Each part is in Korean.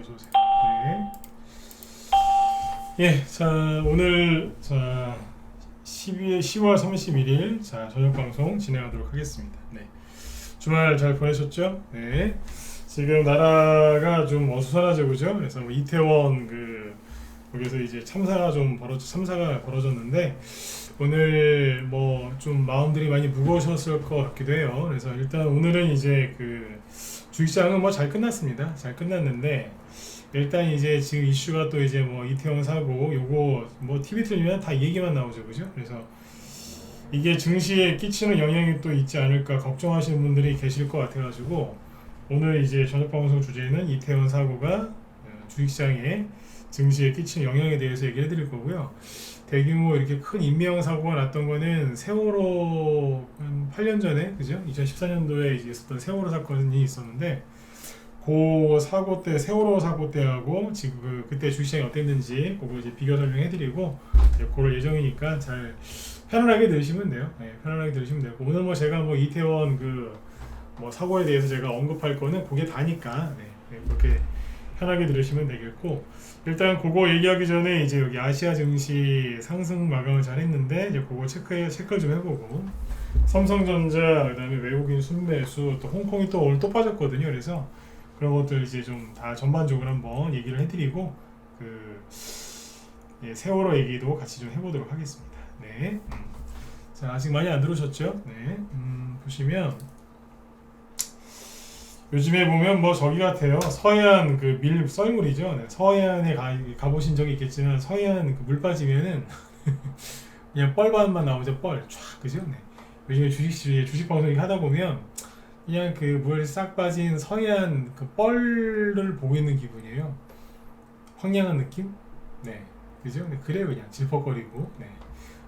어서 오세요. 네. 예, 자 오늘 10월 31일 저녁 방송 진행하도록 하겠습니다. 네. 주말 잘 보내셨죠? 네. 지금 나라가 좀 어수선하죠, 그죠? 그래서 뭐 이태원 거기서 이제 참사가 벌어졌는데 오늘 뭐 좀 마음들이 많이 무거우셨을 것 같기도 해요. 그래서 일단 오늘은 이제 주식시장은 뭐 잘 끝났습니다. 잘 끝났는데 일단 이제 지금 이슈가 또 이제 뭐 이태원 사고 요거 뭐 TV 틀면 다 얘기만 나오죠, 그죠? 그래서 이게 증시에 끼치는 영향이 또 있지 않을까 걱정하시는 분들이 계실 것 같아가지고 오늘 이제 저녁 방송 주제는 이태원 사고가 주식시장에 증시에 끼치는 영향에 대해서 얘기를 해드릴 거고요. 대규모 이렇게 큰 인명 사고가 났던 거는 세월호 한 8년 전에, 그죠? 2014년도에 이제 있었던 세월호 사건이 있었는데 그 사고 때, 세월호 사고 때하고 지금 그때 주식시장이 어땠는지 그거 이제 비교 설명해드리고 그럴 예정이니까 잘 편안하게 들으시면 돼요. 네, 편안하게 들으시면 되고 오늘 뭐 제가 뭐 이태원 뭐 사고에 대해서 제가 언급할 거는 그게 다니까 그렇게 편하게 들으시면 되겠고 일단 그거 얘기하기 전에 이제 여기 아시아 증시 상승 마감을 잘 했는데 이제 그거 체크 좀 해보고 삼성전자 그다음에 외국인 순매수 또 홍콩이 또 오늘 또 빠졌거든요. 그래서 그런 것들 이제 좀 다 전반적으로 한번 얘기를 해드리고 세월호 얘기도 같이 좀 해보도록 하겠습니다. 네. 자 아직 많이 안 들어오셨죠? 네. 보시면 요즘에 보면 뭐 저기 같아요. 서해안 썰물이죠. 네. 서해안에 가보신 적이 있겠지만 서해안 물 빠지면은 그냥 뻘밭만 나오죠. 뻘 쫙, 그죠? 네. 요즘에 주식 방송 하다 보면 그냥 물 싹 빠진 서해안 뻘을 보고 있는 기분이에요. 황량한 느낌? 네. 그죠? 네. 그래요. 그냥 질퍽거리고. 네.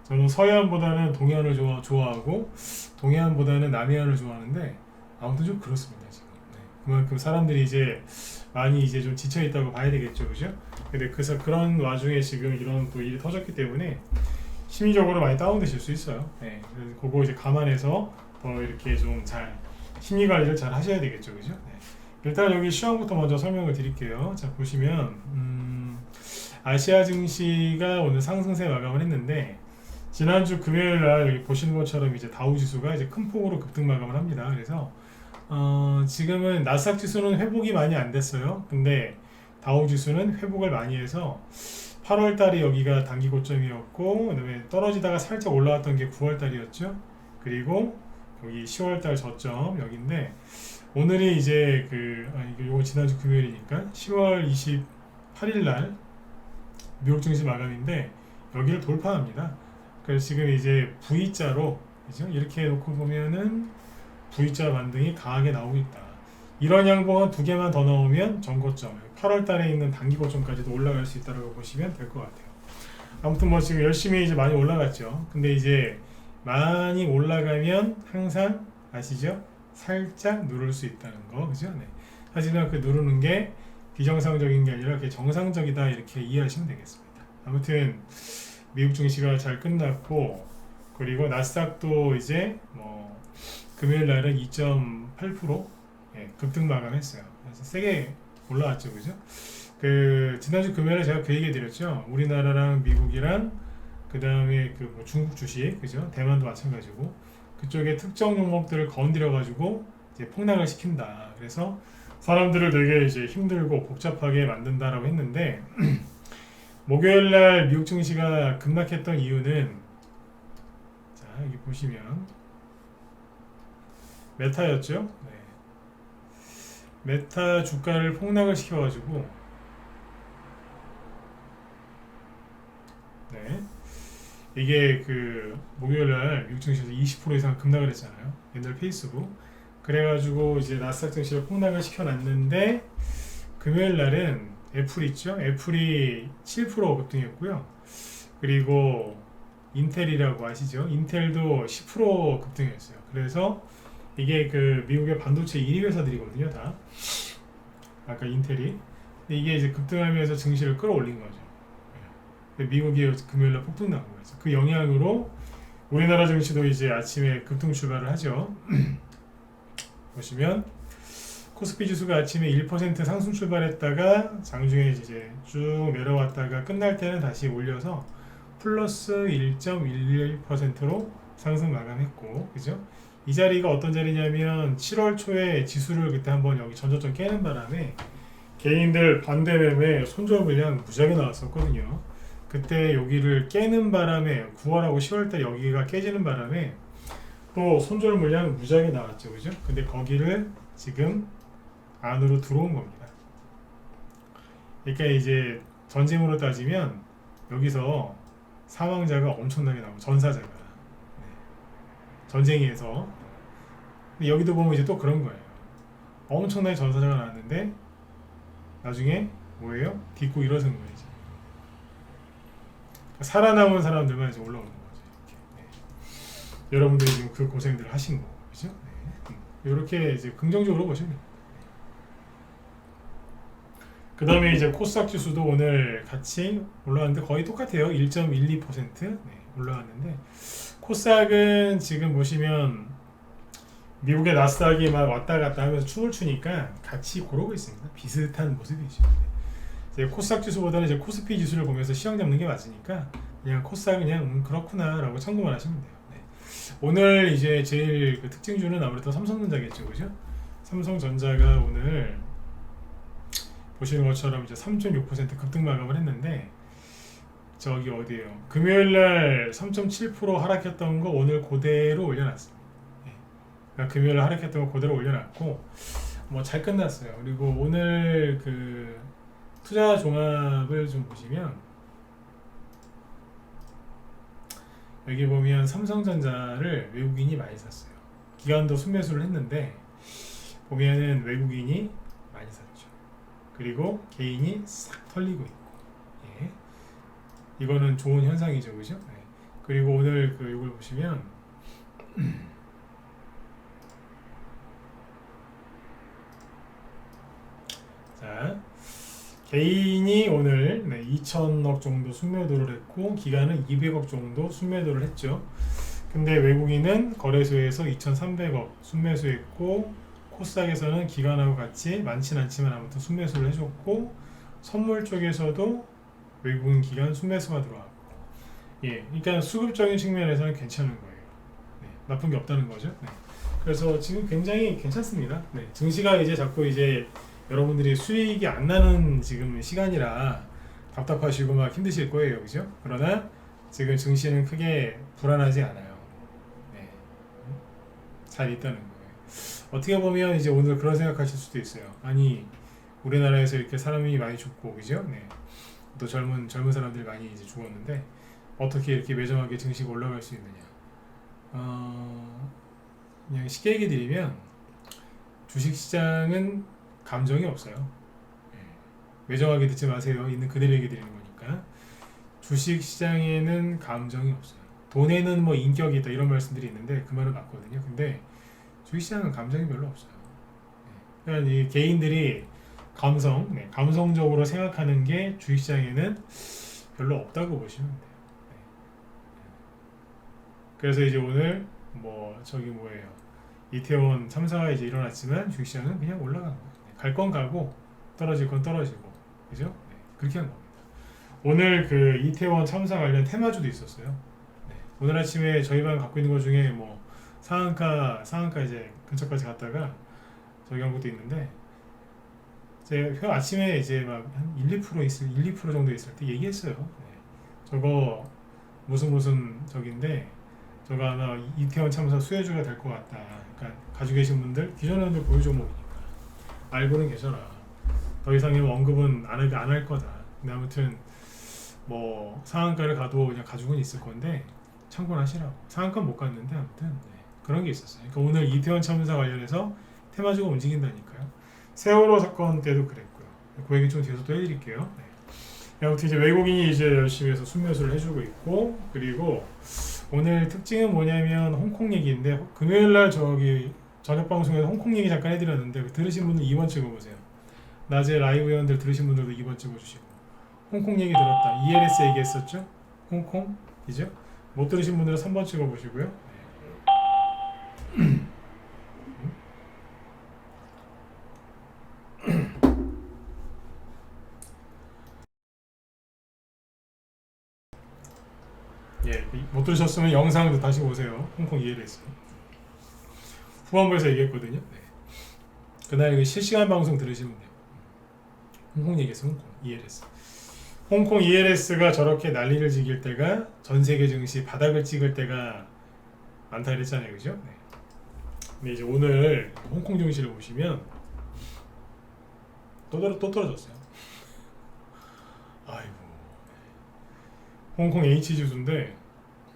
저는 서해안보다는 동해안을 좋아하고 동해안보다는 남해안을 좋아하는데 아무튼 좀 그렇습니다. 지금. 그만큼 사람들이 이제 많이 이제 좀 지쳐 있다고 봐야 되겠죠, 그죠? 근데 그래서 그런 와중에 지금 이런 또 일이 터졌기 때문에 심리적으로 많이 다운되실 수 있어요. 네, 그래서 그거 이제 감안해서 더 이렇게 좀 잘 심리 관리를 잘 하셔야 되겠죠, 그죠? 네. 일단 여기 시황부터 먼저 설명을 드릴게요. 자 보시면 아시아 증시가 오늘 상승세 마감을 했는데 지난주 금요일 날 여기 보시는 것처럼 이제 다우 지수가 이제 큰 폭으로 급등 마감을 합니다. 그래서 지금은 나스닥 지수는 회복이 많이 안 됐어요. 근데 다우 지수는 회복을 많이 해서 8월 달이 여기가 단기 고점이었고 그다음에 떨어지다가 살짝 올라왔던 게 9월 달이었죠. 그리고 여기 10월 달 저점 여기인데 오늘이 이제 요거 지난주 금요일이니까 10월 28일 날 미국 증시 마감인데 여기를 돌파합니다. 그래서 지금 이제 V자로 그죠? 이렇게 놓고 보면은 V자 반등이 강하게 나오고 있다. 이런 양봉은 두 개만 더 넣으면 전고점 8월 달에 있는 단기 고점까지도 올라갈 수 있다고 보시면 될 것 같아요. 아무튼 뭐 지금 열심히 이제 많이 올라갔죠. 근데 이제 많이 올라가면 항상 아시죠? 살짝 누를 수 있다는 거, 그죠? 네. 하지만 누르는 게 비정상적인 게 아니라 정상적이다 이렇게 이해하시면 되겠습니다. 아무튼 미국 증시가 잘 끝났고 그리고 나스닥도 이제 뭐 금요일 날은 2.8% 급등 마감했어요. 그래서 세게 올라왔죠, 그죠? 지난주 금요일에 제가 얘기 드렸죠. 우리나라랑 미국이랑 그 다음에 뭐 중국 주식, 그죠? 대만도 마찬가지고 그쪽에 특정 종목들을 건드려 가지고 이제 폭락을 시킨다. 그래서 사람들을 되게 이제 힘들고 복잡하게 만든다라고 했는데 목요일 날 미국 증시가 급락했던 이유는 자 여기 보시면 메타였죠. 네. 메타 주가를 폭락을 시켜가지고 네. 이게 목요일날 미국 증시에서 20% 이상 급락을 했잖아요. 옛날 페이스북. 그래가지고 이제 나스닥 증시를 폭락을 시켜놨는데 금요일날은 애플 있죠? 애플이 7% 급등했고요. 그리고 인텔이라고 아시죠? 인텔도 10% 급등했어요. 그래서 이게 미국의 반도체 1위 회사들이거든요, 다. 아까 인텔이. 근데 이게 이제 급등하면서 증시를 끌어올린 거죠. 미국이 금요일날 폭등 나온 거죠. 그 영향으로 우리나라 증시도 이제 아침에 급등 출발을 하죠. 보시면 코스피 지수가 아침에 1% 상승 출발했다가 장중에 이제 쭉 내려왔다가 끝날 때는 다시 올려서 플러스 1.11%로 상승 마감했고, 그죠? 이 자리가 어떤 자리냐면 7월 초에 지수를 그때 한번 여기 전저점 깨는 바람에 개인들 반대 매매 손절 물량 무지하게 나왔었거든요. 그때 여기를 깨는 바람에 9월하고 10월달 여기가 깨지는 바람에 또 손절 물량 무지하게 나왔죠, 그죠? 근데 거기를 지금 안으로 들어온 겁니다. 그러니까 이제 전쟁으로 따지면 여기서 사망자가 엄청나게 나오고 전사자가 전쟁에서. 근데 여기도 보면 이제 또 그런 거예요. 엄청나게 전사자가 나왔는데 나중에 뭐예요? 딛고 일어선 거예요. 이제. 살아남은 사람들만 이제 올라오는 거죠. 네. 여러분들이 지금 그 고생들을 하신 거고, 그죠? 네. 이렇게 이제 긍정적으로 보시면 돼요. 그 다음에 이제 코스닥 지수도 오늘 같이 올라왔는데 거의 똑같아요. 1.12% 네, 올라왔는데 코스닥은 지금 보시면 미국의 나스닥이 막 왔다 갔다 하면서 춤을 추니까 같이 고르고 있습니다. 비슷한 모습이죠. 이제 코스닥 지수보다는 이제 코스피 지수를 보면서 시황 잡는 게 맞으니까 그냥 코스닥은 그냥 그렇구나라고 참고만 하시면 돼요. 네. 오늘 이제 제일 그 특징주는 아무래도 삼성전자겠죠, 그죠? 삼성전자가 오늘 보시는 것처럼 이제 3.6% 급등 마감을 했는데 저기 어디에요? 금요일날 3.7% 하락했던 거 오늘 그대로 올려놨습니다. 예. 그러니까 금요일 하락했던 거 그대로 올려놨고 뭐 잘 끝났어요. 그리고 오늘 그 투자 종합을 좀 보시면 여기 보면 삼성전자를 외국인이 많이 샀어요. 기관도 순매수를 했는데 보면은 외국인이 많이 샀죠. 그리고 개인이 싹 털리고 있고, 예. 이거는 좋은 현상이죠, 그죠? 네. 그리고 오늘 그 이걸 보시면 자, 개인이 오늘 2천억 정도 순매도를 했고 기관은 200억 정도 순매도를 했죠. 근데 외국인은 거래소에서 2,300억 순매수했고 코스닥에서는 기관하고 같이 많진 않지만 아무튼 순매수를 해줬고 선물 쪽에서도 외국인 기관 순매수가 들어왔고, 예, 그러니까 수급적인 측면에서는 괜찮은 거예요. 네, 나쁜 게 없다는 거죠. 네. 그래서 지금 굉장히 괜찮습니다. 네, 증시가 이제 자꾸 이제 여러분들이 수익이 안 나는 지금 시간이라 답답하시고 막 힘드실 거예요, 그죠? 그러나 지금 증시는 크게 불안하지 않아요. 네, 잘 있다는 거예요. 어떻게 보면 이제 오늘 그런 생각하실 수도 있어요. 아니 우리나라에서 이렇게 사람이 많이 죽고, 그죠? 네. 또 젊은 사람들이 많이 이제 죽었는데 어떻게 이렇게 매정하게 증시가 올라갈 수 있느냐? 그냥 쉽게 얘기 드리면 주식시장은 감정이 없어요. 네. 매정하게 듣지 마세요. 있는 그대로 얘기 드리는 거니까. 주식시장에는 감정이 없어요. 돈에는 뭐 인격이 있다 이런 말씀들이 있는데 그 말은 맞거든요. 근데 주식시장은 감정이 별로 없어요. 그러니까 이 개인들이 감성적으로 생각하는 게 주식시장에는 별로 없다고 보시면 돼요. 그래서 이제 오늘 뭐 저기 뭐예요? 이태원 참사가 이제 일어났지만 주식시장은 그냥 올라간 거예요. 갈 건 가고 떨어질 건 떨어지고, 그죠? 네, 그렇게 한 겁니다. 오늘 그 이태원 참사 관련 테마주도 있었어요. 네, 오늘 아침에 저희 반 갖고 있는 것 중에 뭐 상한가 이제 근처까지 갔다가 저기 한 것도 있는데 제가 아침에 이제 막 한 1, 2% 정도 있을 때 얘기했어요. 네. 저거 무슨 저긴데 저거 아마 이태원 참사 수혜주가 될 것 같다. 그러니까 가지고 계신 분들 기존원들 보유 종목이니까 알고는 계셔라. 더 이상의 언급은 안 할 거다. 근데 아무튼 뭐 상한가를 가도 그냥 가지고는 있을 건데 참고는 하시라고. 상한가 못 갔는데 아무튼 네. 그런 게 있었어요. 그러니까 오늘 이태원 참사 관련해서 테마주가 움직인다니까요. 세월호 사건 때도 그랬고요. 그 얘기 좀 뒤에서 또 해드릴게요. 네. 아무튼 이제 외국인이 이제 열심히 해서 순매수를 해주고 있고, 그리고 오늘 특징은 뭐냐면 홍콩 얘기인데 금요일날 저기 저녁 방송에서 홍콩 얘기 잠깐 해드렸는데 들으신 분들 2번 찍어보세요. 낮에 라이브 회원들 들으신 분들도 2번 찍어주시고. 홍콩 얘기 들었다. ELS 얘기했었죠? 홍콩? 이죠? 못 들으신 분들은 3번 찍어보시고요. 못 들으셨으면 영상도 다시 보세요. 홍콩 ELS 후반부에서 얘기했거든요. 네. 그날 그 실시간 방송 들으시면 돼요. 홍콩 얘기했어. 홍콩 ELS. 홍콩 ELS가 저렇게 난리를 지길 때가 전 세계 증시 바닥을 찍을 때가 많다 그랬잖아요, 그죠? 네. 근데 이제 오늘 홍콩 증시를 보시면 또 떨어졌어요. 아이고. 홍콩 H 지수인데,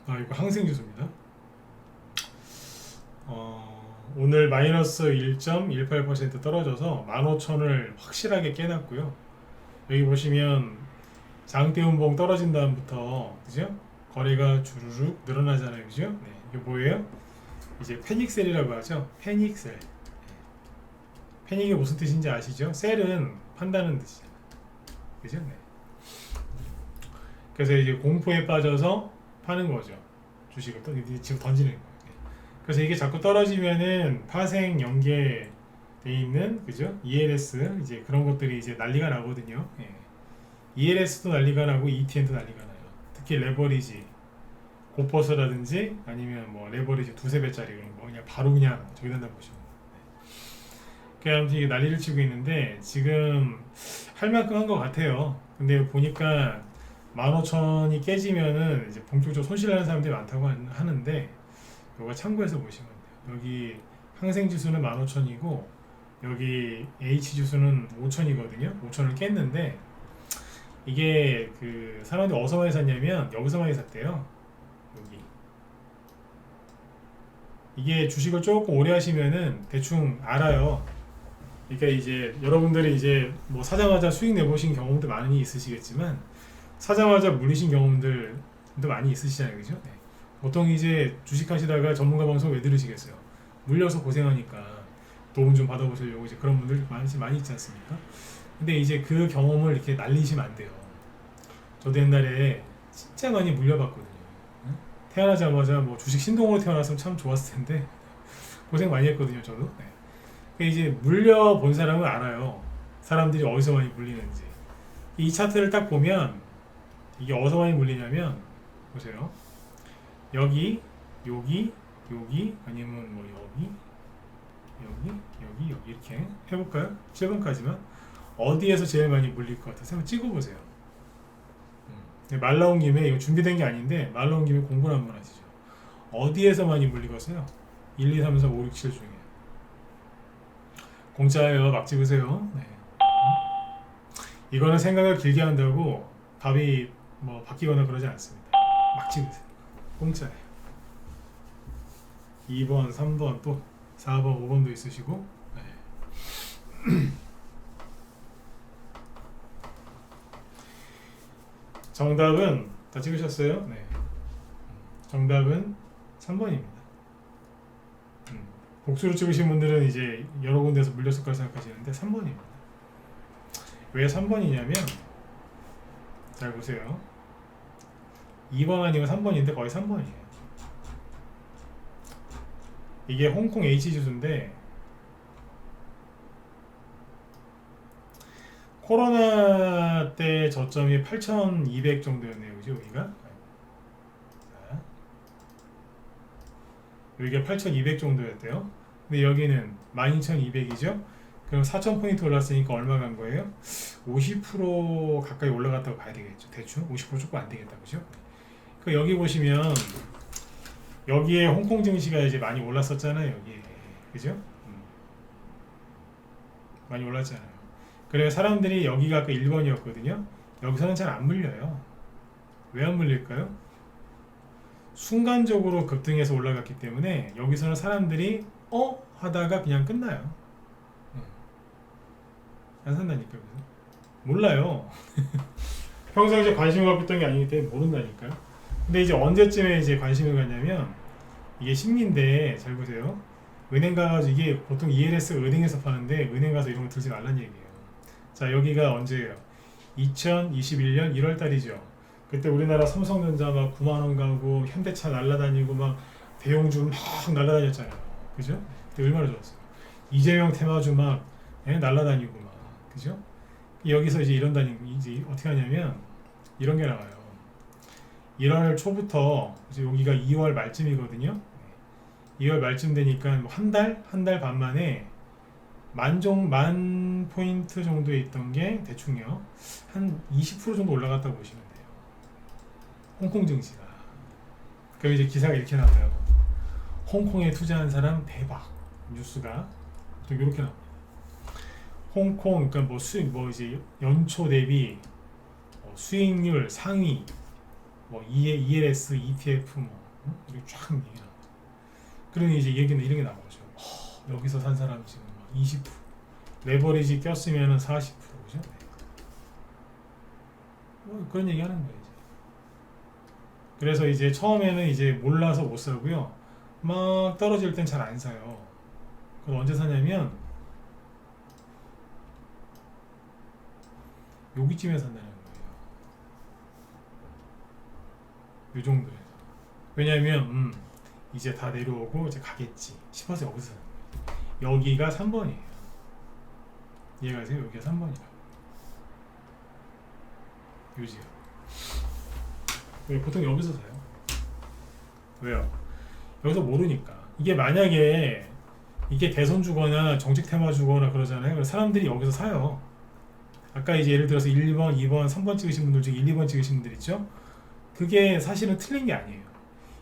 이거 항생 지수입니다. 오늘 마이너스 1.18% 떨어져서 15,000을 확실하게 깨놨고요. 여기 보시면 장대 운봉 떨어진 다음부터, 그죠? 거래가 주르륵 늘어나잖아요, 그죠? 네, 이게 뭐예요? 이제 패닉셀이라고 하죠. 패닉셀. 패닉이 무슨 뜻인지 아시죠? 셀은 판다는 뜻이잖아요, 그죠? 네. 그래서 이제 공포에 빠져서 파는 거죠. 주식을 지금 던지는 거예요. 그래서 이게 자꾸 떨어지면은 파생 연계돼 있는, 그죠? ELS 이제 그런 것들이 이제 난리가 나거든요. 예. ELS도 난리가 나고 ETN도 난리가 나요. 특히 레버리지 고퍼스라든지 아니면 뭐 레버리지 두세 배짜리 그런 거 그냥 바로 그냥 저기다 보시면 돼요. 네. 아무튼 이게 난리를 치고 있는데 지금 할 만큼 한 것 같아요. 근데 보니까 15,000이 깨지면은 이제 본격적으로 손실하는 사람들이 많다고 하는데 이거 참고해서 보시면 돼요. 여기 항생 지수는 15,000이고 여기 H 지수는 5,000이거든요. 5,000을 깼는데 이게 그 사람들이 어디서 많이 샀냐면 여기서 많이 샀대요. 여기 이게 주식을 조금 오래 하시면은 대충 알아요. 그러니까 이제 여러분들이 이제 뭐 사자마자 수익 내보신 경험도 많이 있으시겠지만 사자마자 물리신 경험들도 많이 있으시잖아요, 그죠? 네. 보통 이제 주식하시다가 전문가 방송 왜 들으시겠어요? 물려서 고생하니까 도움 좀 받아보시려고 이제 그런 분들 많이 있지 않습니까? 근데 이제 그 경험을 이렇게 날리시면 안 돼요. 저도 옛날에 진짜 많이 물려봤거든요. 태어나자마자 뭐 주식 신동으로 태어났으면 참 좋았을 텐데 고생 많이 했거든요, 저도. 네. 그러니까 이제 물려본 사람은 알아요. 사람들이 어디서 많이 물리는지. 이 차트를 딱 보면 이게 어디서 많이 물리냐면 보세요. 여기, 여기, 여기, 아니면 뭐 여기 이렇게 해볼까요? 7번까지만 어디에서 제일 많이 물릴 것 같아서 한번 찍어보세요. 말 나온 김에 이거 준비된 게 아닌데 말 나온 김에 공부를 한번 하시죠. 어디에서 많이 물리겠어요? 1, 2, 3, 4, 5, 6, 7 중에 공짜예요. 막 찍으세요. 네. 이거는 생각을 길게 한다고 답이 뭐 바뀌거나 그러지 않습니다. 막 찍으세요. 공짜예요. 2번, 3번, 또 4번, 5번도 있으시고. 네. 정답은 다 찍으셨어요? 네. 정답은 3번입니다. 복수로 찍으신 분들은 이제 여러 군데서 물렸을 거라 생각하시는데 3번입니다. 왜 3번이냐면 잘 보세요. 2번 아니고 3번인데 거의 3번이에요. 이게 홍콩 H 지수인데 코로나 때 저점이 8,200 정도였네요. 그죠? 여기가? 여기가 8,200 정도였대요. 근데 여기는 12,200이죠? 그럼 4,000포인트 올랐으니까 얼마 간 거예요? 50% 가까이 올라갔다고 봐야 되겠죠. 대충 50% 조금 안 되겠다. 그죠? 그 여기 보시면 여기에 홍콩 증시가 이제 많이 올랐었잖아요. 여기에. 그죠? 많이 올랐잖아요. 그래서 사람들이 여기가 아까 1번이었거든요. 여기서는 잘 안 물려요. 왜 안 물릴까요? 순간적으로 급등해서 올라갔기 때문에 여기서는 사람들이 하다가 그냥 끝나요. 안 산다니까요. 몰라요. 평소에 관심을 갖고 있던 게 아니기 때문에 모른다니까요. 근데 이제 언제쯤에 이제 관심을 갖냐면 이게 심리인데 잘 보세요. 은행 가가지고 이게 보통 ELS 은행에서 파는데 은행 가서 이런 거 들지 말란 얘기예요. 자, 여기가 언제예요? 2021년 1월 달이죠. 그때 우리나라 삼성전자 막 9만원 가고 현대차 날라다니고 막 대용주 막 날라다녔잖아요. 그죠? 그때 얼마나 좋았어요. 이재명 테마주 막 날라다니고 막 그죠? 여기서 이제 이런 다니고 이제 어떻게 하냐면 이런 게 나와요. 1월 초부터 이제 여기가 2월 말쯤이거든요. 2월 말쯤 되니까 뭐 한 달 반 만에 만 포인트 정도에 있던 게 대충요 한 20% 정도 올라갔다고 보시면 돼요. 홍콩 증시가. 그럼 이제 기사가 이렇게 나와요. 홍콩에 투자한 사람 대박. 뉴스가 또 이렇게 나옵니다. 홍콩 그러니까 뭐 수익 뭐 이제 연초 대비 수익률 상위 뭐 ELS, ETF 뭐 이렇게 쫙 얘기 나와. 그러니 이제 얘기는 이런 게 나오죠. 여기서 산 사람 지금 20% 레버리지 꼈으면은 40% 그죠? 뭐 그런 얘기 하는 거예요. 이제. 그래서 이제 처음에는 이제 몰라서 못 사고요. 막 떨어질 땐 잘 안 사요. 그럼 언제 사냐면 여기쯤에 산다는 거예요. 요 정도에서. 왜냐면 이제 다 내려오고 이제 가겠지 싶어서 여기서 사는 거예요. 여기가 3번이에요. 이해가세요? 여기가 3번이라고. 요지요. 보통 여기서 사요. 왜요? 여기서 모르니까. 이게 만약에 이게 대선 주거나 정책 테마 주거나 그러잖아요. 그래서 사람들이 여기서 사요. 아까 이제 예를 들어서 1번, 2번, 3번 찍으신 분들 중에 1, 2번 찍으신 분들 있죠? 그게 사실은 틀린 게 아니에요.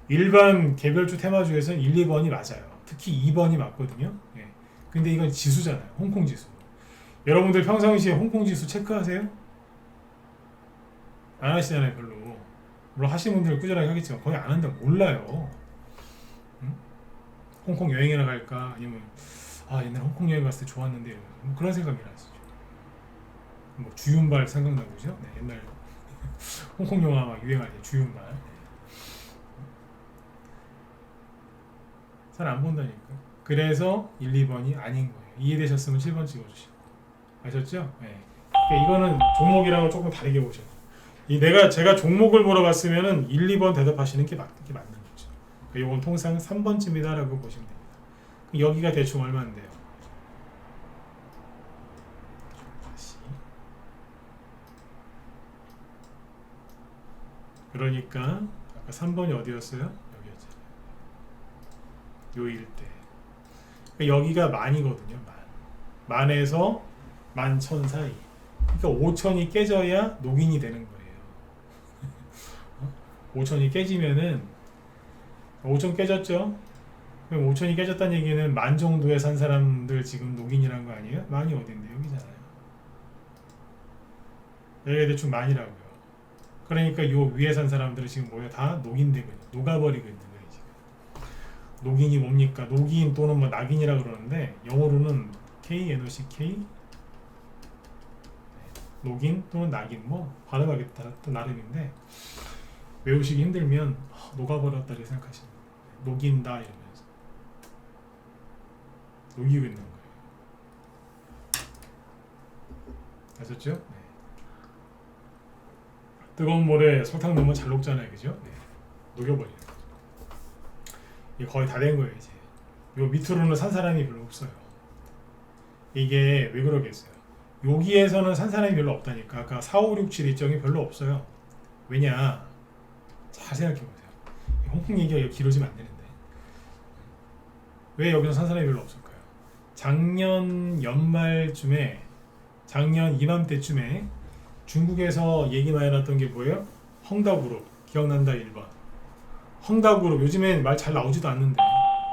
일반 개별주 테마주에서는 1, 2번이 맞아요. 특히 2번이 맞거든요. 예. 근데 이건 지수잖아요. 홍콩 지수. 여러분들 평상시에 홍콩 지수 체크하세요? 안 하시잖아요, 별로. 물론 하시는 분들은 꾸준하게 하겠지만 거의 안 한다. 몰라요. 응? 홍콩 여행이나 갈까? 아니면 옛날 홍콩 여행 갔을 때 좋았는데 뭐 그런 생각이 나시죠. 뭐 주윤발 생각나고 그죠? 네, 옛날 홍콩 영화 막 유행할 때 주윤발. 잘 안 본다니까. 그래서 1, 2번이 아닌 거예요. 이해되셨으면 7번 찍어주시고. 아셨죠? 네. 그러니까 이거는 종목이랑은 조금 다르게 보셔야 돼요. 제가 종목을 보러 갔으면은 1, 2번 대답하시는 게 맞는 거죠. 그러니까 이건 통상 3번쯤이다라고 보시면 됩니다. 여기가 대충 얼마인데요? 그러니까 아까 3번이 어디였어요? 여기였잖아요. 요 일대. 그러니까 여기가 만이거든요. 만에서 11,000 사이. 그러니까 5천이 깨져야 녹인이 되는 거예요. 5천이 깨지면은 5천 깨졌죠? 그럼 5천이 깨졌다는 얘기는 만 정도에 산 사람들 지금 녹인이란 거 아니에요? 만이 어딘데? 여기잖아요. 여기가 대충 만이라고요. 그러니까 요 위에 산 사람들은 지금 뭐야? 다 녹인되고 녹아버리고 있는 거예요. 지금. 녹인이 뭡니까? 녹인 또는 뭐 낙인이라 그러는데 영어로는 KNOCK 녹인 또는 낙인 뭐 발음하기 또 나름인데 외우시기 힘들면 녹아버렸다 이렇게 생각하시면 녹인다 이러면서 녹이고 있는 거예요. 아셨죠? 네. 뜨거운 물에 설탕 넣으면 잘 녹잖아요, 그죠? 네. 녹여버리는 거죠. 이게 거의 다 된 거예요 이제. 요 밑으로는 산 사람이 별로 없어요. 이게 왜 그러겠어요? 여기에서는 산 사람이 별로 없다니까. 아까 4, 5, 6, 7 일정이 별로 없어요. 왜냐? 잘 생각해보세요. 홍콩 얘기가 길어지면 안 되는데 왜 여기서 산 사람이 별로 없을까요? 작년 연말쯤에 작년 이맘때쯤에 중국에서 얘기 많이 나왔던 게 뭐예요? 헝다그룹 기억난다 1번. 헝다그룹 요즘엔 말 잘 나오지도 않는데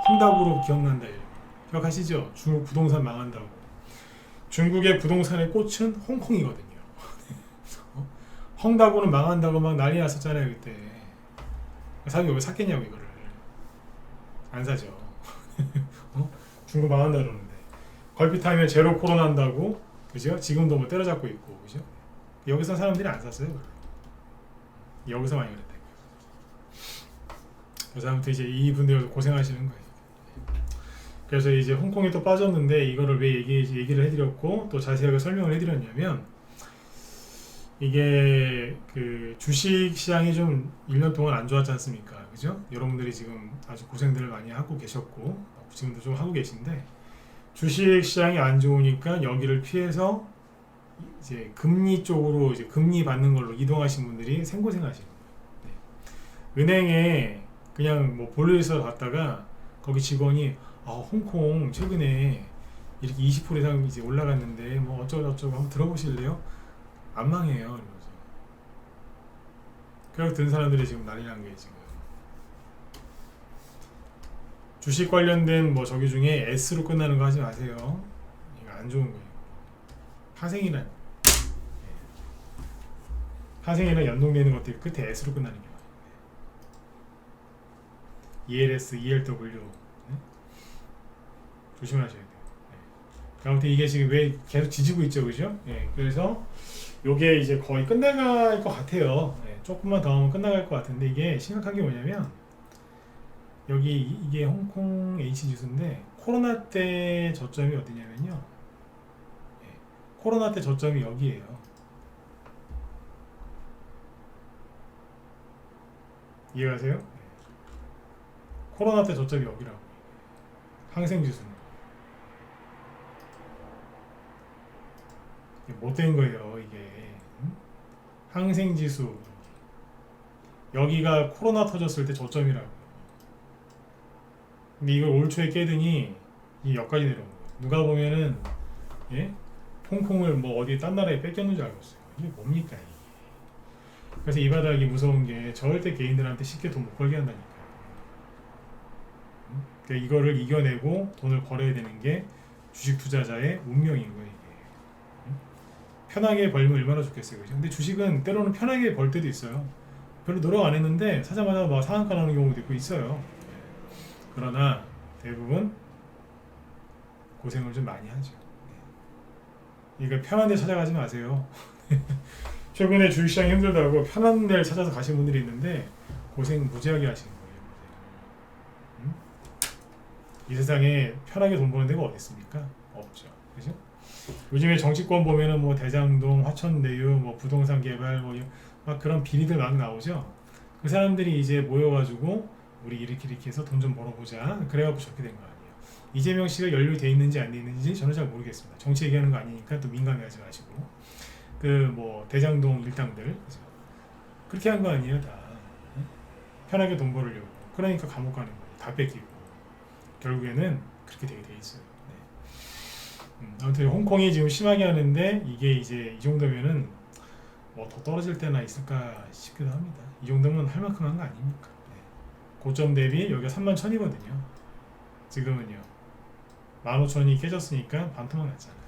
헝다그룹 기억난다 1번. 기억하시죠? 중국 부동산 망한다고. 중국의 부동산의 꽃은 홍콩이거든요. 헝다고는 망한다고 막 난리 났었잖아요 그때. 사람이 왜 샀겠냐고 이거를. 안 사죠. 중국 망한다 그러는데 걸핏하면 제로 코로나 한다고 그죠? 지금도 뭐 때려잡고 있고 그죠? 여기서 사람들이 안 샀어요. 여기서 많이 그랬다. 그래서 아무튼 이제 이분들 고생하시는 거예요. 그래서 이제 홍콩에 또 빠졌는데 이거를 왜 얘기를 해드렸고 또 자세하게 설명을 해드렸냐면 이게 그 주식 시장이 좀 1년 동안 안 좋았지 않습니까? 그죠? 여러분들이 지금 아주 고생들을 많이 하고 계셨고 지금도 좀 하고 계신데 주식 시장이 안 좋으니까 여기를 피해서 이제 금리 쪽으로 이제 금리 받는 걸로 이동하신 분들이 생고생하시는 거예요. 네. 은행에 그냥 뭐 볼일서 갔다가 거기 직원이 홍콩 최근에 이렇게 20% 이상 이제 올라갔는데 뭐 어쩌고저쩌고 한번 들어보실래요? 안 망해요. 이러면서. 그래서 든 사람들이 지금 난리 난 게 지금. 주식 관련된 뭐 저기 중에 S로 끝나는 거 하지 마세요. 이거 안 좋은 거예요. 파생이란 파생이랑 연동되는 것들이 끝에 S로 끝나는 게 ELS, ELW 조심하셔야 돼요. 아무튼 이게 지금 왜 계속 지지고 있죠, 그죠? 그래서 요게 이제 거의 끝나갈 것 같아요. 조금만 더 하면 끝나갈 것 같은데 이게 심각한 게 뭐냐면 여기 이게 홍콩 H 지수인데 코로나 때 저점이 어디냐면요. 코로나 때 저점이 여기에요. 이해가세요? 코로나 때 저점이 여기라고. 항생지수는 못된 거예요 이게. 항생지수 여기가 코로나 터졌을 때 저점이라고. 근데 이걸 올 초에 깨더니 이 여기까지 내려온 거예요. 누가 보면은 홍콩을 뭐 어디 딴 나라에 뺏겼는 줄 알고 있어요. 이게 뭡니까 이게. 그래서 이 바닥이 무서운 게 절대 개인들한테 쉽게 돈 못 벌게 한다니까요. 그러니까 이거를 이겨내고 돈을 벌어야 되는 게 주식 투자자의 운명인 거예요. 이게. 편하게 벌면 얼마나 좋겠어요. 그죠? 근데 주식은 때로는 편하게 벌 때도 있어요. 별로 노력 안 했는데 사자마자 막 상한가 나는 경우도 있고 있어요. 그러나 대부분 고생을 좀 많이 하죠. 그러니까 편한 데 찾아가지 마세요. 최근에 주식시장이 힘들다고 편한 데를 찾아서 가신 분들이 있는데 고생 무지하게 하시는 거예요. 이 세상에 편하게 돈 버는 데가 어디 있습니까? 없죠. 그죠? 요즘에 정치권 보면은 뭐 대장동, 화천대유, 뭐 부동산 개발 뭐 막 그런 비리들 막 나오죠. 그 사람들이 이제 모여가지고 우리 이렇게 해서 돈 좀 벌어보자. 그래갖고 저렇게 된 거 아니에요. 이재명 씨가 연루돼 있는지 안 돼 있는지 저는 잘 모르겠습니다. 정치 얘기하는 거 아니니까 또 민감해하지 마시고. 그 뭐 대장동 일당들 그죠? 그렇게 한 거 아니에요 다. 편하게 돈 벌으려고. 그러니까 감옥 가는 거예요. 다 뺏기고. 결국에는 그렇게 되게 돼 있어요. 아무튼 홍콩이 지금 심하게 하는데 이게 이제 이 정도면은 뭐 더 떨어질 때나 있을까 싶기도 합니다. 이 정도면 할 만큼 한 거 아닙니까? 고점 대비 여기가 31,000이거든요. 지금은요 15,000이 깨졌으니까 반토막 났잖아요.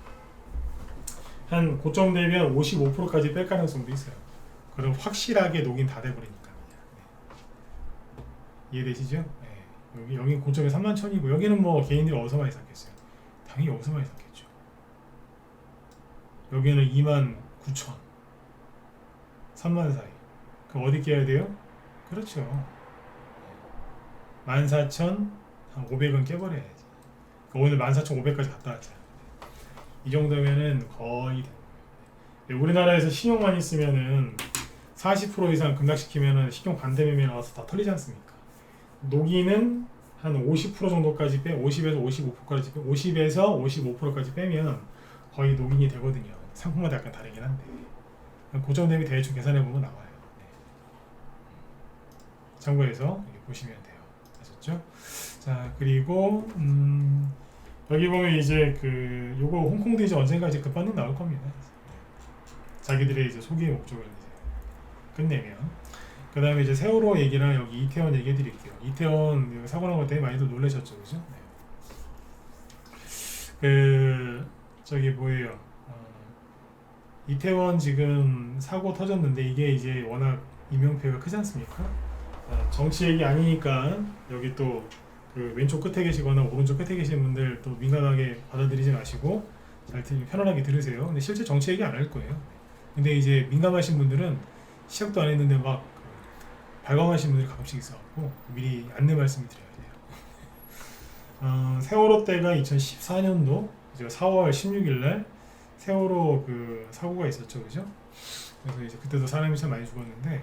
한 고점 대비 한 55%까지 뺄 가능성도 있어요. 그럼 확실하게 녹인 다 돼버리니까. 이해되시죠? 여기 고점이 31,000이고 여기는 뭐 개인들이 어디서 많이 샀겠어요? 당연히 여기서 많이 샀겠죠. 여기는 29,000 3만 사이. 그럼 어디 깨야 돼요? 그렇죠. 14,500원 깨버려야지. 오늘 14,500까지 갔다 왔잖아요. 이 정도면은 거의 우리나라에서 신용만 있으면은 40% 이상 급락시키면은 신용 반대매매 나와서 다 털리지 않습니까? 녹이는 한 50% 정도까지 50에서 55%까지 50에서 55%까지 빼면 거의 녹인이 되거든요. 상품마다 약간 다르긴 한데 고점 대비 대충 계산해 보면 나와요. 참고해서 이렇게 보시면 돼요. 아셨죠? 자 그리고 여기 보면 이제 그 요거 홍콩도 이제 언젠가 이제 급반등 나올 겁니다. 자기들의 이제 소기의 목적을 이제 끝내면. 그 다음에 이제 세월호 얘기랑 여기 이태원 얘기해 드릴게요. 이태원 사고 난 것 때문에 많이들 놀라셨죠, 그죠? 그 저기 뭐예요? 이태원 지금 사고 터졌는데 이게 이제 워낙 인명피해가 크지 않습니까? 정치 얘기 아니니까 여기 또 그 왼쪽 끝에 계시거나 오른쪽 끝에 계신 분들 또 민감하게 받아들이지 마시고 잘 편안하게 들으세요. 근데 실제 정치 얘기 안 할 거예요. 근데 이제 민감하신 분들은 시작도 안 했는데 막 발광하신 분들이 가끔씩 있어갖고 미리 안내 말씀을 드려야 돼요. 세월호 때가 2014년도 4월 16일날 세월호 그 사고가 있었죠, 그죠? 그래서 이제 그때도 사람이 참 많이 죽었는데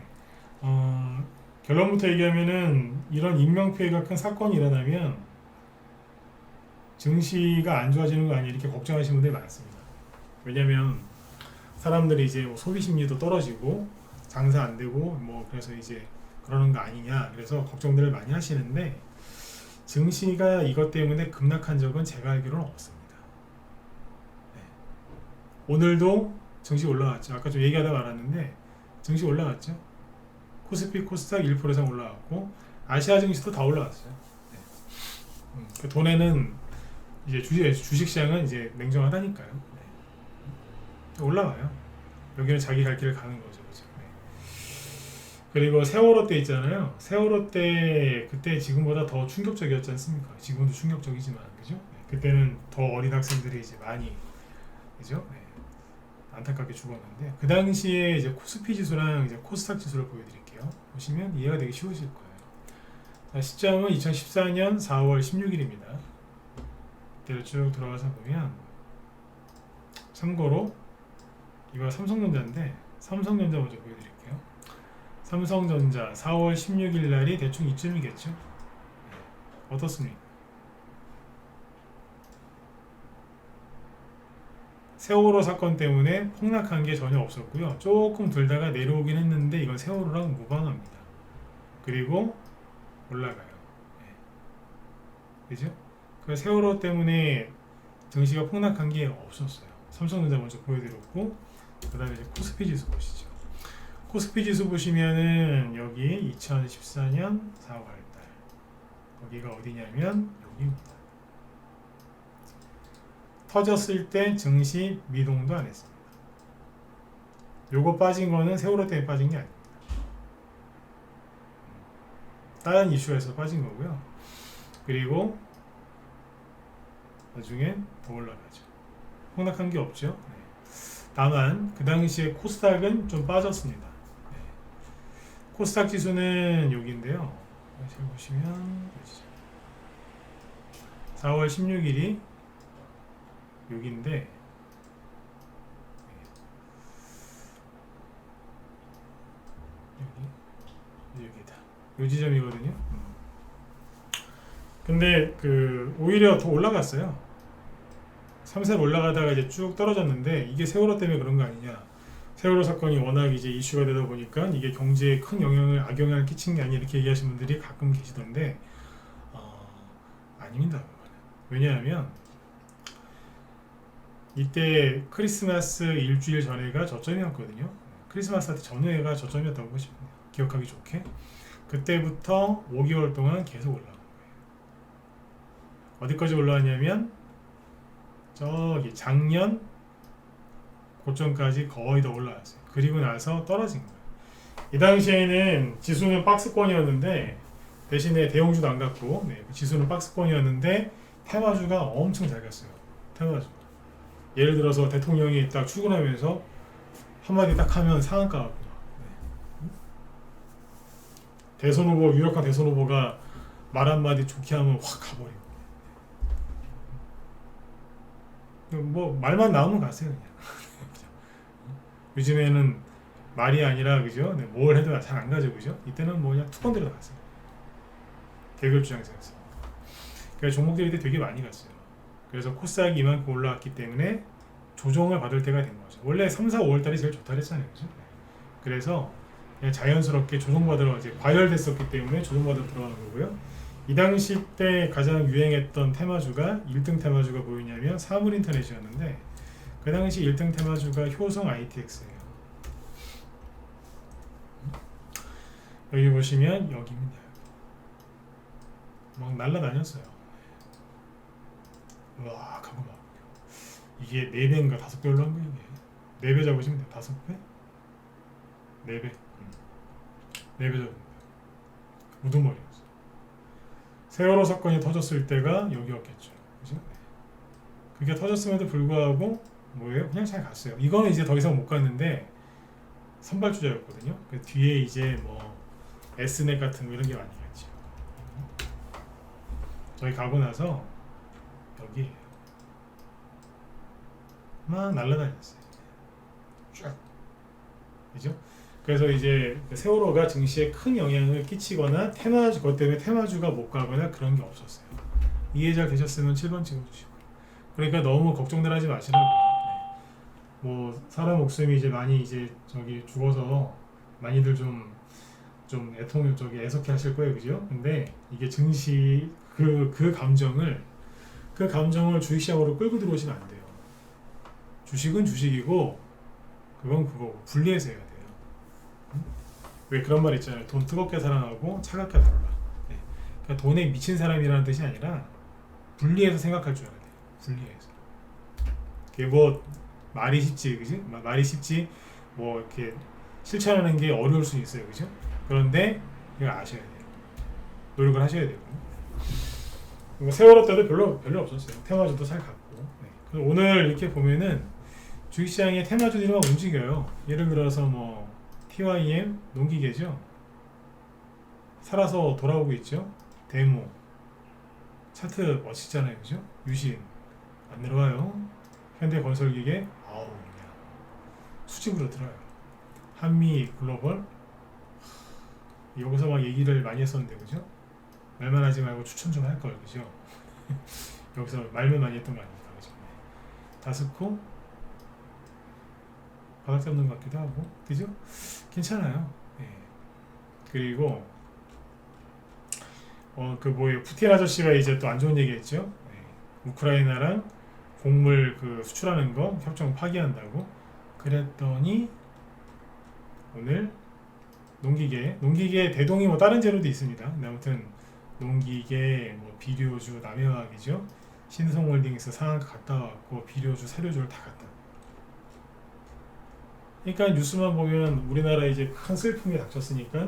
결론부터 얘기하면은 이런 인명피해가 큰 사건이 일어나면 증시가 안 좋아지는 거 아니냐 이렇게 걱정하시는 분들이 많습니다. 왜냐면 사람들이 이제 뭐 소비 심리도 떨어지고 장사 안 되고 뭐 그래서 이제 그러는 거 아니냐, 그래서 걱정들을 많이 하시는데 증시가 이것 때문에 급락한 적은 제가 알기로는 없습니다. 네. 오늘도 증시 올라갔죠. 아까 좀 얘기하다 말았는데 증시 올라갔죠. 코스피 코스닥 1% 이상 올라갔고 아시아 증시도 다 올라갔어요. 네. 그 돈에는 이제 주식시장은 이제 냉정하다니까요. 네. 올라가요. 여기는 자기 갈 길을 가는 거죠. 그죠? 네. 그리고 세월호 때 있잖아요. 세월호 때 그때 지금보다 더 충격적이었지 않습니까? 지금도 충격적이지만 그죠? 네. 그때는 더 어린 학생들이 이제 많이 그죠? 네. 안타깝게 죽었는데 그 당시에 이제 코스피 지수랑 이제 코스닥 지수를 보여드릴게요. 보시면 이해가 되게 쉬우실 거예요. 자, 시점은 2014년 4월 16일입니다. 이때로 쭉 들어가서 보면 참고로 이거 삼성전자인데 삼성전자 먼저 보여드릴게요. 삼성전자 4월 16일 날이 대충 이쯤이겠죠. 어떻습니까? 세월호 사건 때문에 폭락한 게 전혀 없었고요. 조금 들다가 내려오긴 했는데 이건 세월호랑 무방합니다. 그리고 올라가요. 그죠? 그 세월호 때문에 증시가 폭락한 게 없었어요. 삼성전자 먼저 보여드렸고 그 다음에 이제 코스피 지수 보시죠. 코스피 지수 보시면은 여기 2014년 4월달 거기가 어디냐면 여기입니다. 터졌을 때 증시 미동도 안 했습니다. 요거 빠진 거는 세월호 때문에 빠진 게 아닙니다. 다른 이슈가 있어서 빠진 거고요. 그리고 나중에 더 올라가죠. 폭락한 게 없죠. 네. 다만 그 당시에 코스닥은 좀 빠졌습니다. 네. 코스닥 지수는 여기인데요. 잘 보시면 4월 16일이 여기인데 여기다. 요 지점이거든요. 근데 그 오히려 더 올라갔어요. 3세 올라가다가 이제 쭉 떨어졌는데 이게 세월호 때문에 그런 거 아니냐. 세월호 사건이 워낙 이제 이슈가 되다 보니까 이게 경제에 큰 악영향을 끼친 게 아니냐 이렇게 얘기하시는 분들이 가끔 계시던데 아닙니다. 왜냐하면 이때 크리스마스 일주일 전에가 저점이었거든요. 크리스마스 때 전후회가 저점이었다고 보시면 돼요. 기억하기 좋게. 그때부터 5개월 동안 계속 올라온 거예요. 어디까지 올라왔냐면 저기 작년 고점까지 거의 다 올라왔어요. 그리고 나서 떨어진 거예요. 이 당시에는 지수는 박스권이었는데 대신에 대형주도 안 갔고 지수는 박스권이었는데 테마주가 엄청 잘 갔어요. 테마주. 예를 들어서 대통령이 딱 출근하면서 한마디 딱 하면 상한가 같고 대선 후보, 유력한 대선 후보가 말 한마디 좋게 하면 확 가버리고 뭐 말만 나오면 가세요 그냥. 요즘에는 말이 아니라 그죠? 뭘 해도 잘 안 가죠 그죠? 이때는 뭐 그냥 투건대로 갔어요. 계급주장이었어요. 그래서 종목들이 되게 많이 갔어요. 그래서 코스닥이 이만큼 올라왔기 때문에 조정을 받을 때가 된 거죠. 원래 3, 4, 5월달이 제일 좋다 그랬잖아요. 그죠? 그래서 그냥 자연스럽게 조정받으러 이제 과열됐었기 때문에 조정받으러 들어가는 거고요. 이 당시 때 가장 유행했던 테마주가 1등 테마주가 뭐였냐면 사물인터넷이었는데 그 당시 1등 테마주가 효성 ITX예요. 여기 보시면 여기입니다. 막 날라다녔어요. 와 하고 막 이게 4배인가 5배 올라온 거예요. 이게 4배 잡으시면 돼요. 5배? 4배 4배 잡으면 돼요. 우두머리였어요. 세월호 사건이 터졌을 때가 여기였겠죠. 그죠? 그게 터졌음에도 불구하고 뭐예요? 그냥 잘 갔어요. 이거는 이제 더 이상 못 갔는데 선발주자였거든요. 그 뒤에 이제 뭐 S넷 같은 거 이런 게 많이 갔죠. 저희 가고 나서 여기에요. 막 날라다녔어요. 쫙. 그죠? 그래서 이제 세월호가 증시에 큰 영향을 끼치거나 테마주, 그것 때문에 테마주가 못 가거나 그런 게 없었어요. 이해 잘 되셨으면 7번 찍어주시고. 그러니까 너무 걱정들 하지 마시라고요. 뭐 사람 목숨이 이제 많이 이제 저기 죽어서 많이들 좀 좀 애통 쪽에 애석해 하실 거예요, 그죠? 근데 이게 증시 그 감정을 주식시장으로 끌고 들어오시면 안 돼요. 주식은 주식이고 그건 그거고 분리해서 해야 돼요. 왜 그런 말 있잖아요. 돈 뜨겁게 사랑하고 차갑게 다뤄라. 네. 그러니까 돈에 미친 사람이라는 뜻이 아니라 분리해서 생각할 줄 알아야 돼요. 분리해서. 그게 뭐 말이 쉽지, 그지? 말이 쉽지. 뭐 이렇게 실천하는 게 어려울 수 있어요, 그죠? 그런데 이거 아셔야 돼요. 노력을 하셔야 되고. 세월호 때도 별로 없었어요. 테마주도 잘 갔고. 네. 그래서 오늘 이렇게 보면은 주식시장의 테마주들이 막 움직여요. 예를 들어서 뭐 TYM 농기계죠. 살아서 돌아오고 있죠. 데모 차트 멋있잖아요, 그죠? 유신 안 내려와요. 현대건설기계 아우 그냥 수직으로 들어요. 한미 글로벌 여기서 막 얘기를 많이 했었는데, 그죠? 말만 하지 말고 추천 좀 할 걸, 그죠? 여기서 말만 많이 했던 거 아닙니까, 그죠? 다스코 바닥 잡는 것 같기도 하고, 그죠? 괜찮아요. 예. 그리고 그 뭐예요? 푸틴 아저씨가 이제 또 안 좋은 얘기했죠. 예. 우크라이나랑 곡물 그 수출하는 거 협정 파기한다고. 그랬더니 오늘 농기계 대동이 뭐 다른 재료도 있습니다. 근데 아무튼 농기계 뭐 비료주 남해화학이죠. 신성홀딩스 상한가 갔다 왔고 비료주 사료주를 다 갔다. 그러니까 뉴스만 보면 우리나라 이제 큰 슬픔이 닥쳤으니까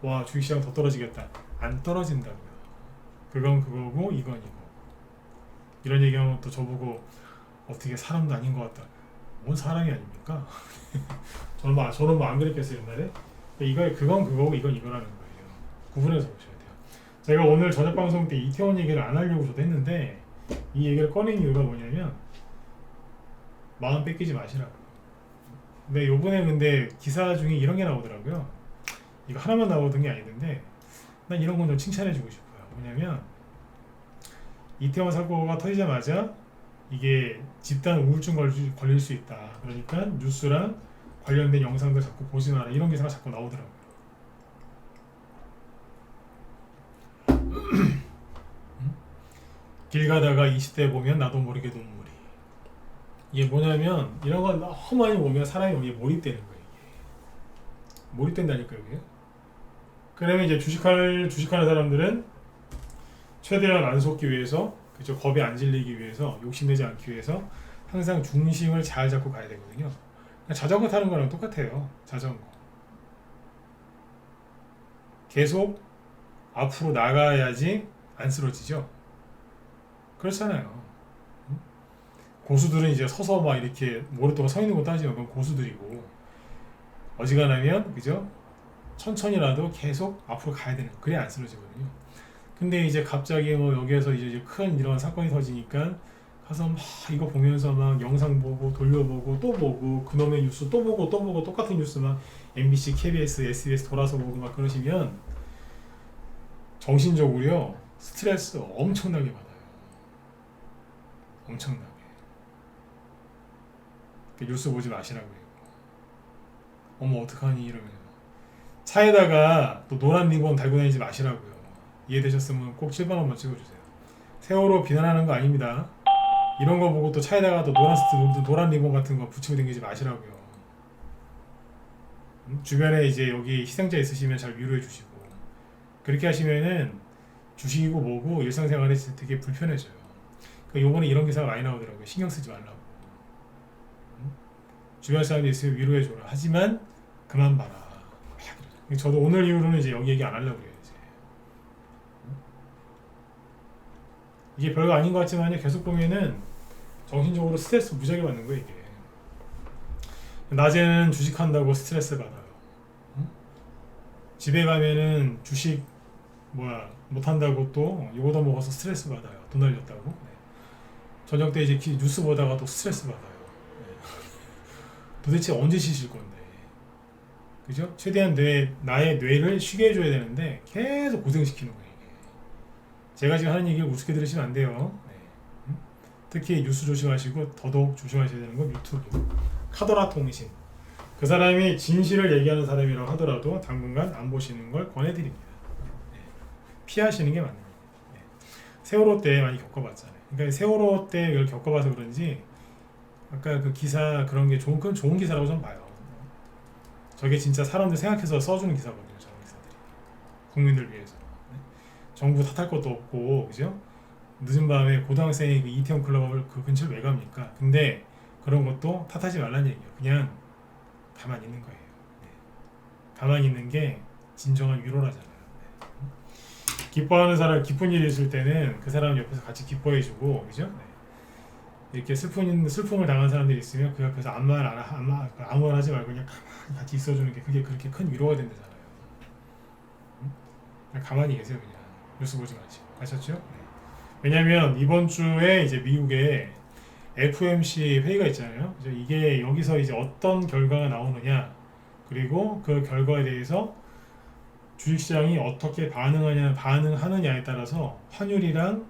와 주식시장 더 떨어지겠다. 안 떨어진다고요. 그건 그거고 이건 이거. 이런 얘기하면 또 저보고 어떻게 사람도 아닌 것 같다. 뭔 사람이 아닙니까? 저는 뭐 안 그랬겠어요 옛날에. 그건 그거고 이건 이거라는 거예요. 구분해서 보셔야 돼요. 제가 오늘 저녁 방송 때 이태원 얘기를 안 하려고 저도 했는데 이 얘기를 꺼낸 이유가 뭐냐면 마음 뺏기지 마시라고. 근데 요번에 근데 기사 중에 이런 게 나오더라고요. 이거 하나만 나오던 게 아니던데 난 이런 건 좀 칭찬해주고 싶어요. 뭐냐면 이태원 사고가 터지자마자 이게 집단 우울증 걸릴 수 있다. 그러니까 뉴스랑 관련된 영상들 자꾸 보지 마라. 이런 기사가 자꾸 나오더라고요. 길 가다가 20대 보면 나도 모르게 눈물이. 이게 뭐냐면 이런 거 너무 많이 보면 사람이 여기에 몰입되는 거예요. 이게. 몰입된다니까요. 이게. 그러면 이제 주식하는 사람들은 최대한 안 속기 위해서, 그죠? 겁에 안 질리기 위해서, 욕심내지 않기 위해서 항상 중심을 잘 잡고 가야 되거든요. 자전거 타는 거랑 똑같아요. 자전거. 계속 앞으로 나가야지 안 쓰러지죠. 그렇잖아요. 고수들은 이제 서서 막 이렇게 오랫동안 서 있는 거 따지면 그건 고수들이고, 어지간하면 그죠? 천천히라도 계속 앞으로 가야 되는 거. 그래야 안 쓰러지거든요. 근데 이제 갑자기 뭐 여기에서 이제 큰 이런 사건이 터지니까 가서 막 이거 보면서 막 영상 보고 돌려보고 또 보고 그놈의 뉴스 또 보고 똑같은 뉴스 막 MBC, KBS, SBS 돌아서 보고 막 그러시면 정신적으로요 스트레스 엄청나게 받아요. 엄청나게. 뉴스 보지 마시라고요. 어머 어떡하니 이러면 차에다가 또 노란 리본 달고 다니지 마시라고요. 이해되셨으면 꼭 7번 한번 찍어주세요. 세월호 비난하는 거 아닙니다. 이런 거 보고 또 차에다가 또 노란 리본 같은 거 붙이고 다니지 마시라고요. 주변에 이제 여기 희생자 있으시면 잘 위로해 주시고, 그렇게 하시면은 주식이고 뭐고 일상생활에 되게 불편해져요. 그러니까 요번에 이런 기사가 많이 나오더라고요. 신경 쓰지 말라고. 주변 사람들이 있으면 위로해 줘라. 하지만 그만 봐라. 저도 오늘 이후로는 이제 여기 얘기 안 하려고 해요. 이게 별거 아닌 것 같지만 계속 보면은 정신적으로 스트레스 무지하게 받는 거예요. 이게 낮에는 주식한다고 스트레스 받아요. 집에 가면은 주식 못한다고 또 요거도 먹어서 스트레스 받아요. 돈 날렸다고. 네. 저녁 때 이제 뉴스 보다가 또 스트레스 받아요. 네. 도대체 언제 쉬실 건데, 그죠? 최대한 나의 뇌를 쉬게 해줘야 되는데 계속 고생시키는 거예요. 제가 지금 하는 얘기를 우습게 들으시면 안 돼요. 네. 특히 뉴스 조심하시고 더더욱 조심하셔야 되는 건 유튜브. 카더라 통신. 그 사람이 진실을 얘기하는 사람이라고 하더라도 당분간 안 보시는 걸 권해드립니다. 피하시는 게 맞는 거예요. 세월호 때 많이 겪어봤잖아요. 그러니까 세월호 때 이걸 겪어봐서 그런지 아까 그 기사 그런 게 그건 좋은 기사라고 좀 봐요. 저게 진짜 사람들 생각해서 써주는 기사거든요. 저런 기사들이 국민들 위해서. 정부 탓할 것도 없고, 그죠? 늦은 밤에 고등학생이 그 이태원 클럽을 그 근처를 왜 갑니까? 근데 그런 것도 탓하지 말라는 얘기예요. 그냥 가만히 있는 거예요. 가만히 있는 게 진정한 위로라잖아요. 기뻐하는 사람, 기쁜 일이 있을 때는 그 사람 옆에서 같이 기뻐해주고, 그죠? 이렇게 슬픔을 당한 사람들이 있으면 그 옆에서 아무 말 하지 말고 그냥 가만히 같이 있어주는 게 그게 그렇게 큰 위로가 된다잖아요. 그냥 가만히 계세요. 그냥 뉴스 보지 마시고. 아셨죠? 왜냐면 이번 주에 이제 미국에 FOMC 회의가 있잖아요. 이게 여기서 이제 어떤 결과가 나오느냐, 그리고 그 결과에 대해서 주식시장이 어떻게 반응하느냐에 따라서 환율이랑,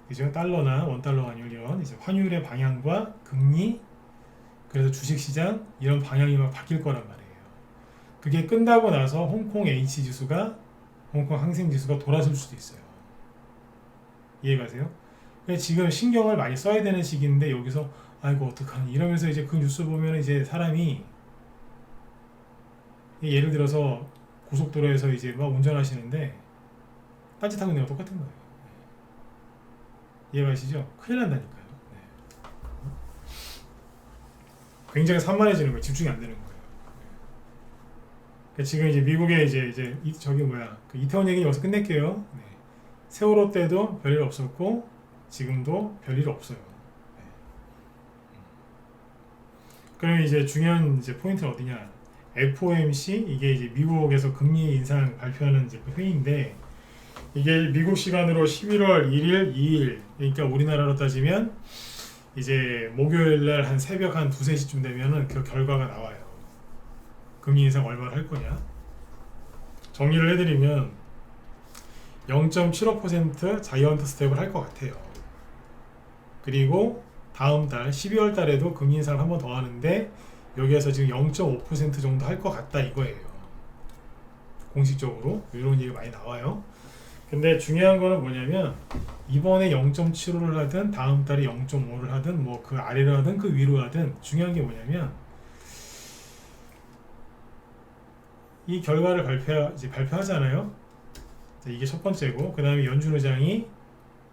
그죠? 달러나 원달러 환율 이런 이제 환율의 방향과 금리, 그래서 주식시장 이런 방향이 막 바뀔 거란 말이에요. 그게 끝나고 나서 홍콩 항생지수가 돌아설 수도 있어요. 이해가세요? 지금 신경을 많이 써야 되는 시기인데 여기서 아이고 어떡하니 이러면서 이제 그 뉴스 보면 이제 사람이 예를 들어서 고속도로에서 이제 막 운전하시는데 딴짓하고 있는 거 똑같은 거예요. 이해가시죠? 큰일 난다니까요. 굉장히 산만해지는 거예요. 집중이 안 되는 거예요. 지금 이제 미국에 저기 그 이태원 얘기 여기서 끝낼게요. 세월호 때도 별일 없었고 지금도 별일 없어요. 그럼 이제 중요한 포인트는 어디냐? FOMC 이게 이제 미국에서 금리 인상 발표하는 이제 그 회의인데 이게 미국 시간으로 11월 1일, 2일 그러니까 우리나라로 따지면 이제 목요일 날 한 새벽 한 2, 3시쯤 되면은 그 결과가 나와요. 금리 인상 얼마를 할 거냐? 정리를 해드리면 0.75% 자이언트 스텝을 할 것 같아요. 그리고 다음 달 12월 달에도 금리 인상을 한 번 더 하는데 여기에서 지금 0.5% 정도 할 것 같다 이거예요. 공식적으로 이런 얘기가 많이 나와요. 근데 중요한 거는 뭐냐면 이번에 0.75를 하든 다음 달에 0.5를 하든 뭐 그 아래로 하든 그 위로 하든 중요한 게 뭐냐면 이 결과를 발표하잖아요. 이게 첫 번째고 그 다음에 연준 의장이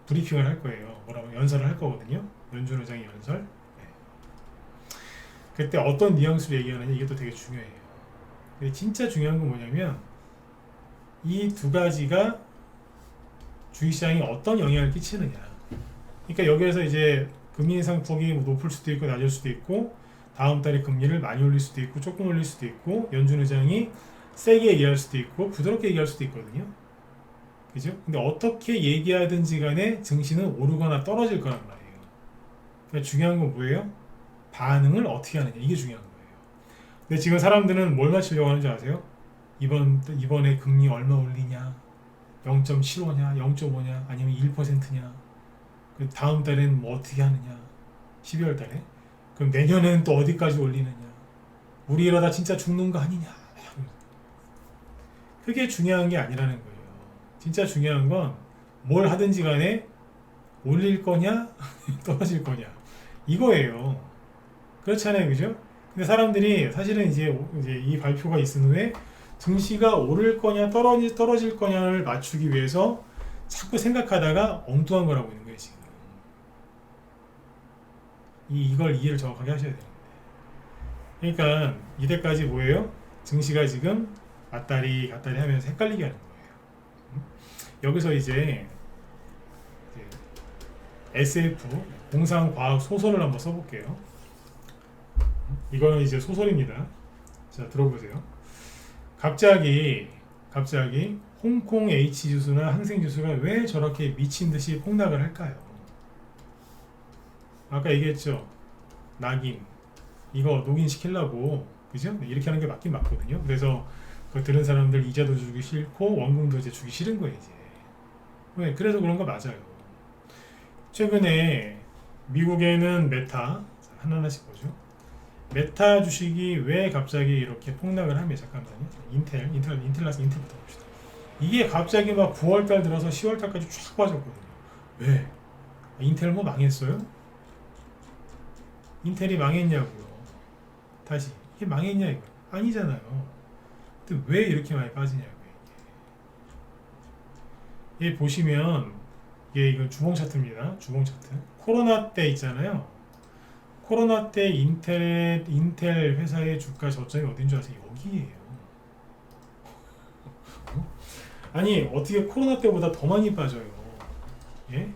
브리핑을 할 거예요. 연설을 할 거거든요. 연준 의장이 연설. 그때 어떤 뉘앙스로 얘기하느냐 이게 또 되게 중요해요. 근데 진짜 중요한 건 뭐냐면 이 두 가지가 주식시장에 어떤 영향을 끼치느냐. 그러니까 여기에서 이제 금리 인상 폭이 높을 수도 있고 낮을 수도 있고 다음 달에 금리를 많이 올릴 수도 있고 조금 올릴 수도 있고 연준 의장이 세게 얘기할 수도 있고 부드럽게 얘기할 수도 있거든요. 그죠? 근데 어떻게 얘기하든지 간에 증시는 오르거나 떨어질 거란 말이에요. 그러니까 중요한 건 뭐예요? 반응을 어떻게 하느냐 이게 중요한 거예요. 근데 지금 사람들은 뭘 맞추려고 하는지 아세요? 이번에 금리 얼마 올리냐, 0.75냐, 0.5냐, 아니면 1%냐, 그 다음 달에는 뭐 어떻게 하느냐, 12월 달에 그럼 내년에는 또 어디까지 올리느냐, 우리 이러다 진짜 죽는 거 아니냐. 그게 중요한 게 아니라는 거예요. 진짜 중요한 건 뭘 하든지 간에 올릴 거냐 떨어질 거냐 이거예요. 그렇잖아요, 그죠? 근데 사람들이 사실은 이제 이 발표가 있은 후에 증시가 오를 거냐 떨어질 거냐를 맞추기 위해서 자꾸 생각하다가 엉뚱한 걸 하고 있는 거예요 지금. 이걸 이해를 정확하게 하셔야 되는데. 그러니까 이때까지 뭐예요? 증시가 지금 왔다리 갔다리 하면서 헷갈리게 하는 거예요. 여기서 이제 SF 공상과학 소설을 한번 써볼게요. 이거는 이제 소설입니다. 자, 들어보세요. 갑자기 홍콩 H지수나 항생지수가 왜 저렇게 미친듯이 폭락을 할까요? 아까 얘기했죠. 낙인 이거 녹인시키려고, 그죠? 이렇게 하는 게 맞긴 맞거든요. 그래서 그 들은 사람들 이자도 주기 싫고 원금도 이제 주기 싫은 거예요 이제. 왜? 그래서 그런 거 맞아요. 최근에 미국에는 메타 하나씩 보죠. 메타 주식이 왜 갑자기 이렇게 폭락을 하면 잠깐만요. 인텔라스 인텔부터 봅시다. 이게 갑자기 막 9월달 들어서 10월달까지 쫙 빠졌거든요. 왜? 인텔 뭐 망했어요? 인텔이 망했냐고요. 다시 이게 망했냐 이거 아니잖아요. 근데 왜 이렇게 많이 빠지냐고요. 이게 보시면 이건 주봉 차트입니다. 주봉 차트. 코로나 때 있잖아요. 코로나 때 인텔 회사의 주가 저점이 어딘 줄 아세요? 여기에요. 아니 어떻게 코로나 때보다 더 많이 빠져요? 예?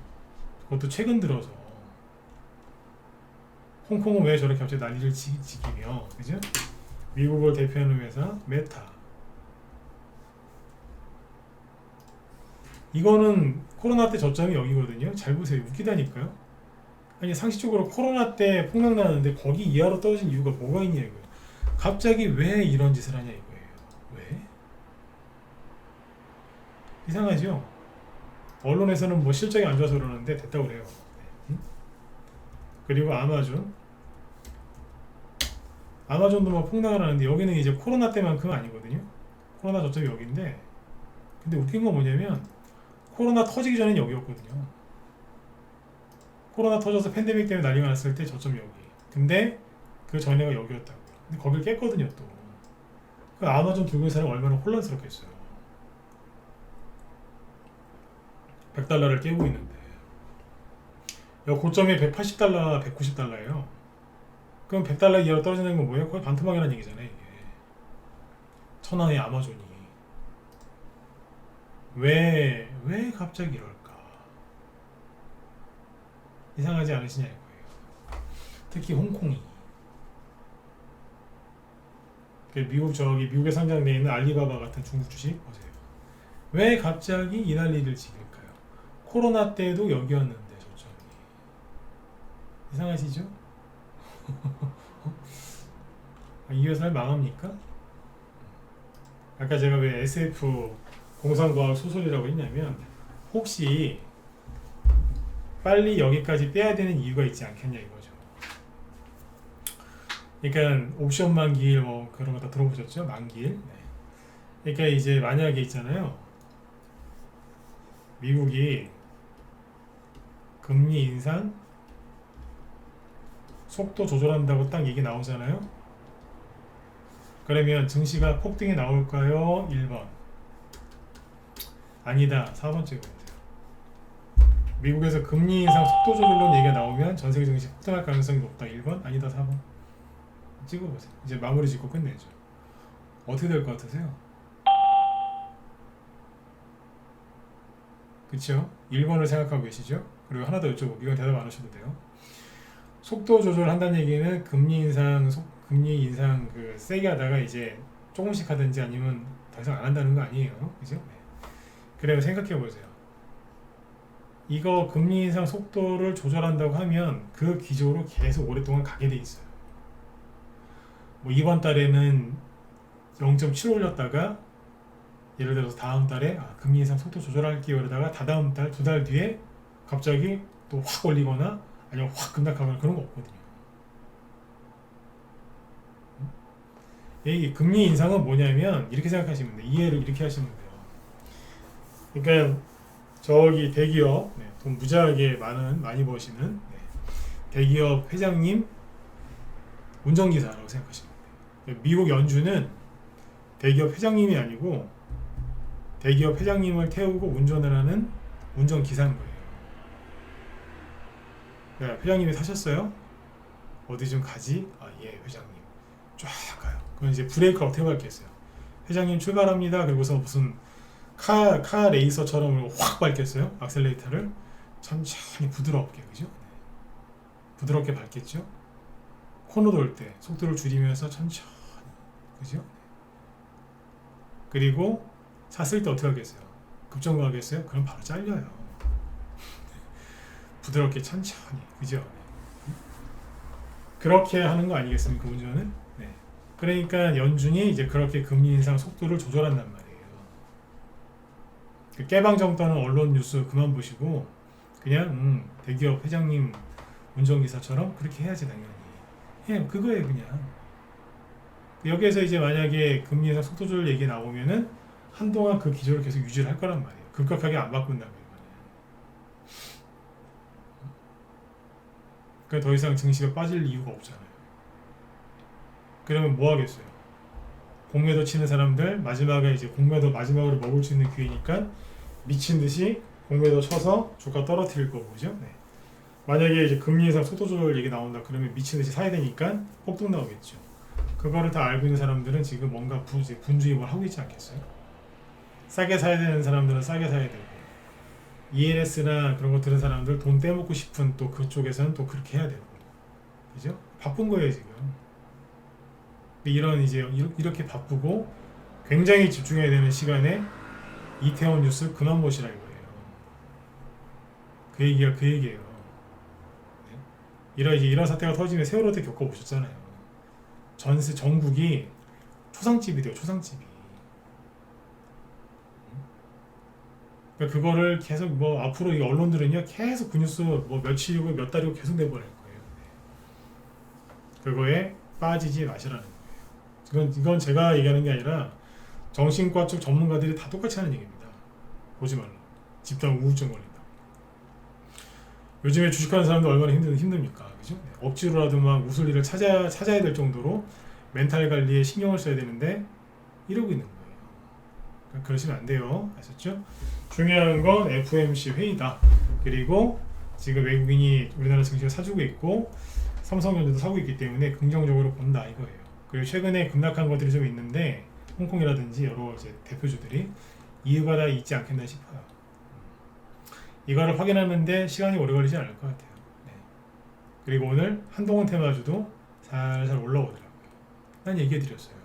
그것도 최근 들어서. 홍콩은 왜 저렇게 갑자기 난리를 지기며, 그죠? 미국을 대표하는 회사 메타. 이거는 코로나 때 저점이 여기거든요. 잘 보세요. 웃기다니까요. 아니 상식적으로 코로나 때 폭락 나는데 거기 이하로 떨어진 이유가 뭐가 있냐 이거예요. 갑자기 왜 이런 짓을 하냐 이거예요. 왜? 이상하죠? 언론에서는 뭐 실적이 안 좋아서 그러는데 됐다고 그래요. 그리고 아마존도 막 폭락을 하는데 여기는 이제 코로나 때만큼은 아니거든요. 코로나 저점이 여기인데, 근데 웃긴 건 뭐냐면 코로나 터지기 전엔 여기였거든요. 코로나 터져서 팬데믹 때문에 난리가 났을 때 저점이 여기. 근데 그 전에가 여기였다고요. 근데 거길 깼거든요 또. 그 아마존 들고 있는 사람이 얼마나 혼란스럽겠어요. $100를 깨고 있는데 고점이 $180, $190예요. 그럼 $100 이하로 떨어지는 건 뭐예요? 거의 반토막이라는 얘기잖아요. 이게 천하의 아마존이 왜 갑자기 이럴까? 이상하지 않으시냐 이거예요. 특히 홍콩이 미국에 상장되어 있는 알리바바 같은 중국 주식 보세요. 왜 갑자기 이 난리를 지길까요? 코로나 때도 여기였는데 저점이. 이상하시죠? 이 회사를 망합니까? 아까 제가 왜 SF 공상과학 소설이라고 했냐면 혹시 빨리 여기까지 빼야 되는 이유가 있지 않겠냐 이거죠. 그러니까 옵션 만기일 뭐 그런 거 다 들어보셨죠? 만기일. 네. 그러니까 이제 만약에 있잖아요. 미국이 금리 인상 속도 조절한다고 딱 얘기 나오잖아요. 그러면 증시가 폭등이 나올까요? 1번. 아니다. 4번째 보세요. 미국에서 금리 인상 속도 조절론 얘기가 나오면 전세계 증시 폭등할 가능성이 높다. 1번. 아니다. 4번. 찍어보세요. 이제 마무리 짓고 끝내죠. 어떻게 될 것 같으세요? 그쵸? 1번을 생각하고 계시죠? 그리고 하나 더 여쭤볼게요. 이건 대답 안 하셔도 돼요. 속도 조절한다는 얘기는 금리 인상 그 세게 하다가 이제 조금씩 하든지 아니면 더 이상 안 한다는 거 아니에요. 그죠? 네. 그래요. 생각해 보세요. 이거 금리 인상 속도를 조절한다고 하면 그 기조로 계속 오랫동안 가게 돼 있어요. 뭐 이번 달에는 0.7 올렸다가 예를 들어서 다음 달에 금리 인상 속도 조절할게요 이러다가 다다음 달, 2달 뒤에 갑자기 또 확 올리거나 아니면 확 급락하거나 그런 거 없거든요. 이 금리 인상은 뭐냐면 이렇게 생각하시면 돼요. 이해를 이렇게 하시면 돼요. 그러니까 저기 대기업, 돈 무지하게 많이 버시는 대기업 회장님 운전기사라고 생각하시면 돼요. 미국 연준은 대기업 회장님이 아니고 대기업 회장님을 태우고 운전을 하는 운전기사인 거예요. 회장님이 타셨어요? 어디 좀 가지? 예, 회장님. 쫙 가요. 그럼 이제 브레이크를 어떻게 밟겠어요? 회장님 출발합니다. 그리고서 무슨 카 레이서처럼 확 밟겠어요? 악셀레이터를 천천히 부드럽게, 그죠? 부드럽게 밟겠죠? 코너 돌 때 속도를 줄이면서 천천히, 그죠? 그리고 차 쓸 때 어떻게 하겠어요? 급정거 하겠어요? 그럼 바로 잘려요. 부드럽게 천천히, 그죠? 그렇게 하는 거 아니겠습니까, 운전은? 네. 그러니까 연준이 이제 그렇게 금리 인상 속도를 조절한단 말이에요. 그 깨방정 떠는 언론 뉴스 그만 보시고 그냥 대기업 회장님 운전기사처럼 그렇게 해야지 당연히. 예, 그거예요 그냥. 여기에서 이제 만약에 금리 인상 속도 조절 얘기 나오면은 한동안 그 기조를 계속 유지를 할 거란 말이에요. 급격하게 안 바꾼다면. 그러니까 더 이상 증시가 빠질 이유가 없잖아요. 그러면 뭐 하겠어요? 공매도 치는 사람들 마지막에 이제 공매도 마지막으로 먹을 수 있는 기회니까 미친 듯이 공매도 쳐서 주가 떨어뜨릴 거고, 그죠? 네. 만약에 이제 금리 인상 속도 조절 얘기 나온다 그러면 미친 듯이 사야 되니까 폭등 나오겠죠. 그거를 다 알고 있는 사람들은 지금 뭔가 분주입을 하고 있지 않겠어요? 싸게 사야 되는 사람들은 싸게 사야 되고, ENS나 그런 거 들은 사람들 돈 떼먹고 싶은 또 그쪽에서는 또 그렇게 해야 되고, 그죠? 바쁜 거예요 지금. 이런 이제 이렇게 바쁘고 굉장히 집중해야 되는 시간에 이태원 뉴스 그만 보시라 이거예요. 그 얘기가 그 얘기예요. 네? 이런 사태가 터지면 세월호 때 겪어보셨잖아요. 전국이 초상집이 돼요. 초상집이. 그러니까 그거를 계속 뭐 앞으로 이 언론들은요 계속 그 뉴스 뭐 며칠이고 몇 달이고 계속 내보낼 거예요. 그거에 빠지지 마시라는 거예요. 이건 제가 얘기하는 게 아니라 정신과 쪽 전문가들이 다 똑같이 하는 얘기입니다. 보지 말라. 집단 우울증 걸린다. 요즘에 주식하는 사람들 얼마나 힘듭니까? 그죠? 억지로라도 막 웃을 일을 찾아야 될 정도로 멘탈 관리에 신경을 써야 되는데 이러고 있는 거예요. 그러니까 그러시면 안 돼요. 아셨죠? 중요한 건 FOMC 회의다. 그리고 지금 외국인이 우리나라 증시를 사주고 있고 삼성전자도 사고 있기 때문에 긍정적으로 본다 이거예요. 그리고 최근에 급락한 것들이 좀 있는데 홍콩이라든지 여러 이제 대표주들이 이유가 다 있지 않겠나 싶어요. 이거를 확인하는데 시간이 오래 걸리지 않을 것 같아요. 네. 그리고 오늘 한동훈 테마주도 살살 올라오더라고요. 난 얘기해드렸어요.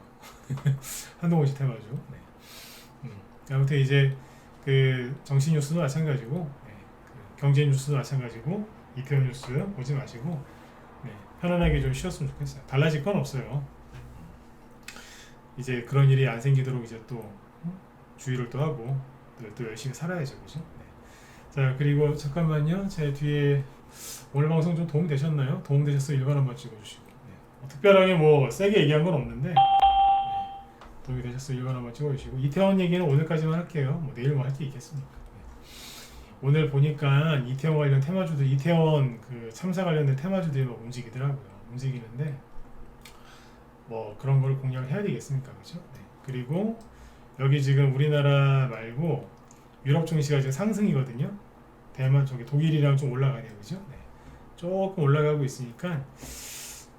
한동훈 씨 테마주. 네. 아무튼 이제 그 정치 뉴스도 마찬가지고, 네. 그 경제 뉴스도 마찬가지고, 이태원 뉴스 보지 마시고, 네. 편안하게 좀 쉬었으면 좋겠어요. 달라질 건 없어요. 이제 그런 일이 안 생기도록 이제 또 주의를 또 하고 또 열심히 살아야죠, 그죠? 네. 자, 그리고 잠깐만요. 제 뒤에 오늘 방송 좀 도움 되셨나요? 도움 되셨으면 일반 한번 찍어주시고. 네. 특별하게 뭐 세게 얘기한 건 없는데. 네. 도움이 되셨으면 일반 한번 찍어주시고. 이태원 얘기는 오늘까지만 할게요. 뭐 내일 뭐 할 게 있겠습니까? 네. 오늘 보니까 이태원 관련 테마주들, 이태원 그 참사 관련된 테마주들이 막 움직이더라고요. 움직이는데 뭐 그런 걸 공략을 해야 되겠습니까, 그죠? 네. 그리고 여기 지금 우리나라 말고 유럽 증시가 지금 상승이거든요. 대만 쪽에 독일이랑 좀 올라가네요, 그죠? 네. 조금 올라가고 있으니까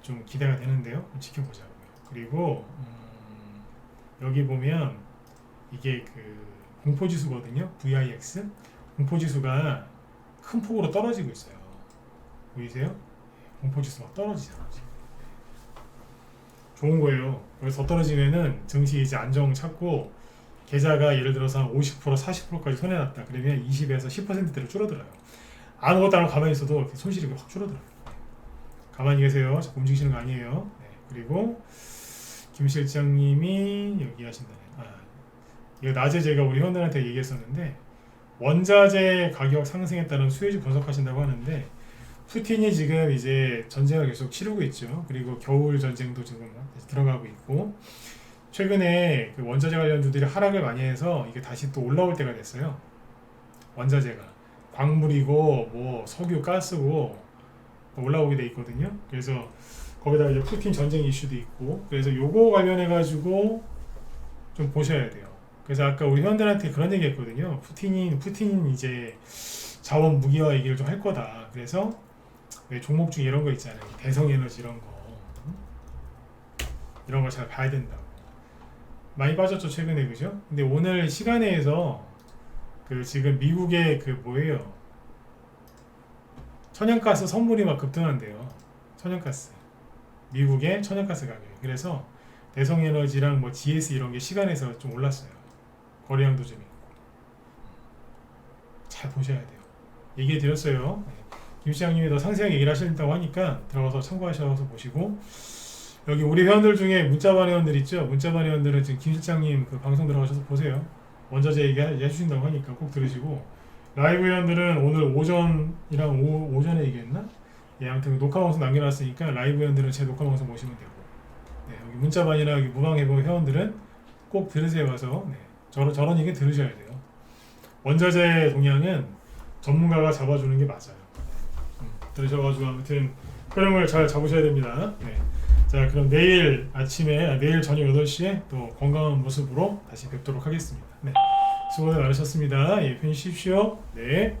좀 기대가 되는데요. 좀 지켜보자고요. 그리고 여기 보면 이게 그 공포지수거든요. VIX 공포지수가 큰 폭으로 떨어지고 있어요. 보이세요? 공포지수가 떨어지잖아요. 좋은 거예요. 그래서 더 떨어지면은 증시 이제 안정 찾고 계좌가 예를 들어서 한 50% 40%까지 손해났다. 그러면 20에서 10%대로 줄어들어요. 아무것도 안 하고 가만히 있어도 손실이 확 줄어들어요. 가만히 계세요. 자꾸 움직이시는 거 아니에요. 네. 그리고 김 실장님이 여기 하신다네. 이거 낮에 제가 우리 회원들한테 얘기했었는데 원자재 가격 상승에 따른 수혜주 분석하신다고 하는데 푸틴이 지금 이제 전쟁을 계속 치르고 있죠. 그리고 겨울 전쟁도 지금 들어가고 있고 최근에 그 원자재 관련주들이 하락을 많이 해서 이게 다시 또 올라올 때가 됐어요. 원자재가 광물이고 뭐 석유, 가스고 올라오게 돼 있거든요. 그래서 거기다가 이제 푸틴 전쟁 이슈도 있고 그래서 요거 관련해 가지고 좀 보셔야 돼요. 그래서 아까 우리 회원들한테 그런 얘기 했거든요. 푸틴 이제 자원 무기화 얘기를 좀 할 거다. 그래서 종목 중에 이런 거 있잖아요. 대성에너지 이런 거 잘 봐야 된다고. 많이 빠졌죠 최근에, 그죠? 근데 오늘 시간에서 그 지금 미국의 그 뭐예요? 천연가스 선물이 막 급등한대요. 천연가스. 미국의 천연가스 가격. 그래서 대성에너지랑 뭐 GS 이런 게 시간에서 좀 올랐어요. 거래량도 좀 있고. 잘 보셔야 돼요. 얘기해 드렸어요. 김 시장님이 더 상세하게 얘기를 하신다고 하니까 들어가서 참고하셔서 보시고 여기 우리 회원들 중에 문자반 회원들 있죠? 문자반 회원들은 지금 김 실장님 그 방송 들어가셔서 보세요. 원자재 얘기 해주신다고 하니까 꼭 들으시고 라이브 회원들은 오늘 오전이랑 오전에 얘기했나? 예, 아무튼 녹화 방송 남겨놨으니까 라이브 회원들은 제 녹화 방송 보시면 되고, 네, 여기 문자반이나 여기 무방해보 회원들은 꼭 들으세요. 와서 네, 저런 얘기 들으셔야 돼요. 원자재 동향은 전문가가 잡아주는 게 맞아요. 들으셔가지고 아무튼 흐름을 잘 잡으셔야 됩니다. 네. 자, 그럼 내일 아침에 내일 저녁 8시에 또 건강한 모습으로 다시 뵙도록 하겠습니다. 네. 수고들 많으셨습니다. 예, 편히 쉬십시오. 네.